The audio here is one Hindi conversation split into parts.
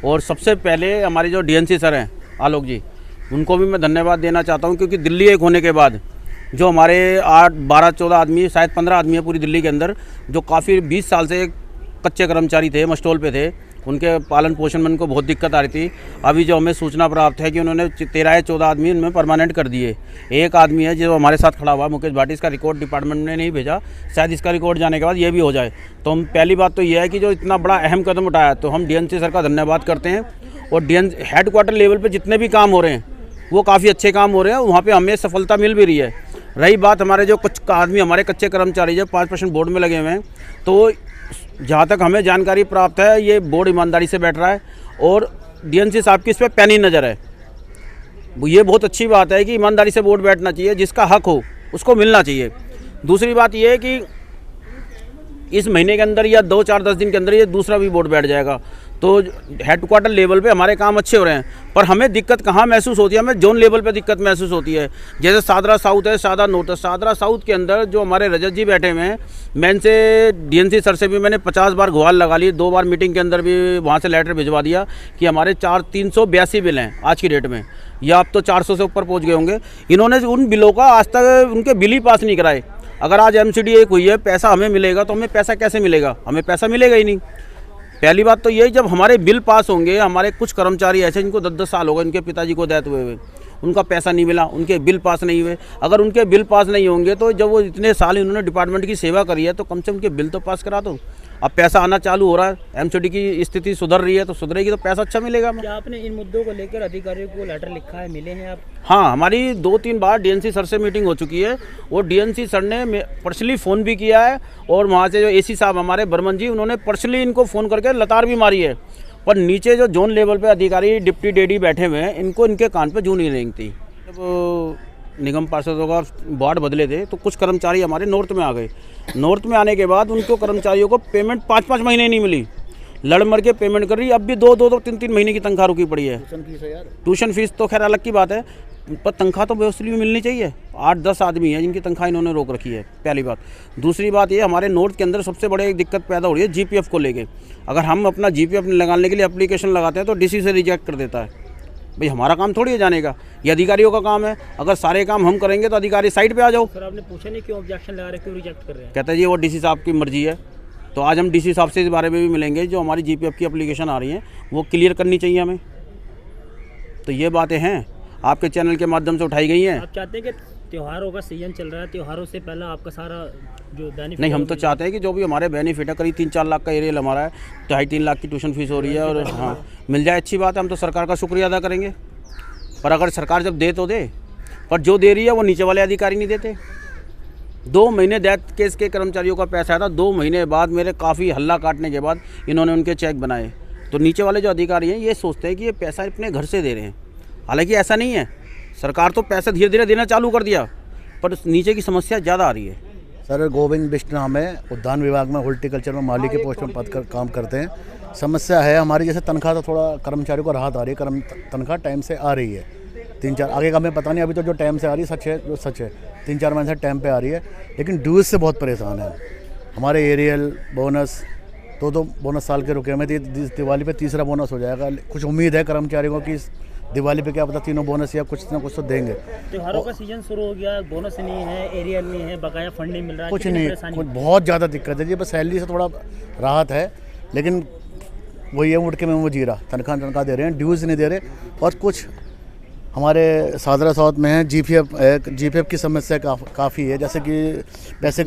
और सबसे पहले हमारे जो डीएनसी सर हैं आलोक जी, उनको भी मैं धन्यवाद देना चाहता हूँ, क्योंकि दिल्ली एक होने के बाद जो हमारे 8, 12, 14 आदमी, शायद 15 आदमी है पूरी दिल्ली के अंदर, जो काफ़ी 20 साल से कच्चे कर्मचारी थे, मस्टोल पे थे, उनके पालन पोषण में उनको बहुत दिक्कत आ रही थी। अभी जो हमें सूचना प्राप्त है कि उन्होंने 13 या 14 आदमी उनमें परमानेंट कर दिए। एक आदमी है जो हमारे साथ खड़ा हुआ, मुकेश भाटी, इसका रिकॉर्ड डिपार्टमेंट ने नहीं भेजा, शायद इसका रिकॉर्ड जाने के बाद ये भी हो जाए। तो हम पहली बात तो ये है कि जो इतना बड़ा अहम कदम उठाया, तो हम डीएनसी सर का धन्यवाद करते हैं। और हेड क्वार्टर लेवल पर जितने भी काम हो रहे हैं वो काफ़ी अच्छे काम हो रहे हैं, वहाँ पर हमें सफलता मिल भी रही है। रही बात हमारे जो कुछ आदमी, हमारे कच्चे कर्मचारी जो 5% बोर्ड में लगे हुए हैं, तो जहाँ तक हमें जानकारी प्राप्त है ये बोर्ड ईमानदारी से बैठ रहा है और डीएनसी साहब की इस पर पैनी नज़र है। ये बहुत अच्छी बात है कि ईमानदारी से बोर्ड बैठना चाहिए, जिसका हक हो उसको मिलना चाहिए। दूसरी बात ये है कि इस महीने के अंदर या 2, 4, 10 दिन के अंदर ये दूसरा भी बोर्ड बैठ जाएगा। तो हेड क्वार्टर लेवल पे हमारे काम अच्छे हो रहे हैं, पर हमें दिक्कत कहाँ महसूस होती है, हमें जोन लेवल पे दिक्कत महसूस होती है। जैसे सादरा साउथ है, सादा नॉर्थ है। सादरा साउथ के अंदर जो हमारे रजत जी बैठे हुए हैं, मैं इनसे डीएनसी सर से भी मैंने 50 बार गुहार लगा ली, 2 बार मीटिंग के अंदर भी वहाँ से लेटर भिजवा दिया कि हमारे 382 बिल हैं आज की डेट में, या अब तो 400 से ऊपर पहुँच गए होंगे। इन्होंने उन बिलों का आज तक उनके बिल ही पास नहीं कराए। अगर आज MCD एक हुई है, पैसा हमें मिलेगा, तो हमें पैसा कैसे मिलेगा? हमें पैसा मिलेगा ही नहीं। पहली बात तो यही, जब हमारे बिल पास होंगे, हमारे कुछ कर्मचारी ऐसे जिनको 10-10 साल हो गए इनके पिताजी को डेथ हुए, उनका पैसा नहीं मिला, उनके बिल पास नहीं हुए। अगर उनके बिल पास नहीं होंगे तो जब वो इतने साल इन्होंने डिपार्टमेंट की सेवा करी है, तो कम से कम उनके बिल तो पास करा दो। अब पैसा आना चालू हो रहा है, MCD की स्थिति सुधर रही है, तो सुधरेगी तो पैसा अच्छा मिलेगा। क्या आपने इन मुद्दों को लेकर अधिकारियों को लेटर लिखा है, मिले हैं आप? हाँ, हमारी 2-3 बार डीएनसी सर से मीटिंग हो चुकी है और डीएनसी सर ने पर्सनली फ़ोन भी किया है, और वहाँ से जो AC साहब हमारे बर्मन जी, उन्होंने पर्सनली इनको फ़ोन करके लतार भी मारी है। पर नीचे जो जोन लेवल पे अधिकारी डिप्टी डेडी बैठे हुए हैं, इनको इनके कान पे जूं नहीं रेंगती। जब निगम पार्षदों का वार्ड बदले थे तो कुछ कर्मचारी हमारे नॉर्थ में आ गए। नॉर्थ में आने के बाद उनको कर्मचारियों को पेमेंट 5-5 महीने नहीं मिली, लड़ मर के पेमेंट कर रही। अब भी 2-2, 3-3 महीने की तनख्वाह रुकी पड़ी है। ट्यूशन फीस तो खैर अलग की बात है, पर तनख्वाह तो व्यवस्थित भी मिलनी चाहिए। 8-10 आदमी हैं जिनकी तनख्वाह इन्होंने रोक रखी है, पहली बात। दूसरी बात ये, हमारे नॉर्थ के अंदर सबसे बड़ी एक दिक्कत पैदा हो रही है GPF को लेके। अगर हम अपना GPF लगाने के लिए एप्लीकेशन लगाते हैं तो DC से रिजेक्ट कर देता है। भाई हमारा काम थोड़ी है जाने का, ये अधिकारियों का काम है। अगर सारे काम हम करेंगे तो अधिकारी साइड पे आ जाओ। सर आपने पूछा नहीं क्यों ऑब्जेक्शन लगा रहे, क्यों रिजेक्ट कर रहे हैं? कहते हैं जी वो DC साहब की मर्जी है। तो आज हम DC साहब से इस बारे में भी मिलेंगे, जो हमारी GPF की एप्लीकेशन आ रही है वो क्लियर करनी चाहिए हमें। तो ये बातें हैं आपके चैनल के माध्यम से उठाई गई हैं। आप चाहते हैं कि त्योहारों का सीजन चल रहा है, त्योहारों से पहले आपका सारा जो बेनिफिट? नहीं, हम तो चाहते हैं कि जो भी हमारे बेनिफिट है, करीब 3-4 लाख का एरियल हमारा है, 2.5-3 लाख की ट्यूशन फीस हो रही है, और हाँ मिल जाए अच्छी बात है। हम तो सरकार का शुक्रिया अदा करेंगे। पर अगर सरकार जब दे तो दे, पर जो दे रही है वो नीचे वाले अधिकारी नहीं देते। 2 महीने डेथ केस के कर्मचारियों का पैसा आया था, 2 महीने बाद मेरे काफ़ी हल्ला काटने के बाद इन्होंने उनके चेक बनाए। तो नीचे वाले जो अधिकारी हैं ये सोचते हैं कि ये पैसा अपने घर से दे रहे हैं, हालांकि ऐसा नहीं है। सरकार तो पैसा धीरे धीरे देना चालू कर दिया, पर नीचे की समस्या ज़्यादा आ रही है। सर गोविंद बिष्ट नाम है, उद्यान विभाग में हॉर्टिकल्चर में माली के पोस्ट में पद कर काम करते हैं। समस्या है हमारी, जैसे तनख्वाह तो थोड़ा कर्मचारियों को राहत आ रही है, तनख्वाह टाइम से आ रही है। 3-4 आगे का हमें पता नहीं, अभी तो जो टाइम से आ रही है सच है, जो सच है 3-4 महीने से टाइम पे आ रही है। लेकिन ड्यूज से बहुत परेशान है। हमारे एरियल बोनस 2-2 बोनस साल के रुके, हमें दिवाली पे तीसरा बोनस हो जाएगा। कुछ उम्मीद है कर्मचारियों को कि दिवाली पे क्या पता 3 बोनस या कुछ ना कुछ तो देंगे। त्योहारों का सीजन शुरू हो गया, बोनस नहीं है, एरियल नहीं है, बकाया फंड नहीं मिल रहा है, कुछ नहीं, कुछ बहुत ज़्यादा दिक्कत है जी। बस सैलरी से थोड़ा राहत है, लेकिन वही है उठ के मैं वो जी रहा, तनख्वाह दे रहे हैं, ड्यूज़ नहीं दे रहे। और कुछ हमारे सादरा साउथ में है GPF की समस्या काफ़ी है, जैसे कि पैसे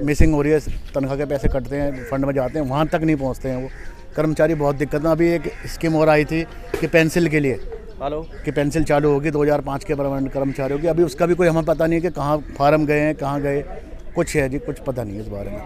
मिसिंग हो रही है, तनख्वाह के पैसे कटते हैं, फंड में जाते हैं, वहाँ तक नहीं पहुँचते हैं वो कर्मचारी। बहुत दिक्कत में। अभी एक स्कीम और आई थी कि पेंसिल के लिए कि पेंसिल चालू होगी 2005 के परमानेंट कर्मचारियों की। अभी उसका भी कोई हमें पता नहीं है कि कहाँ फार्म गए हैं, कहाँ गए, कुछ है जी, कुछ पता नहीं है इस बारे में।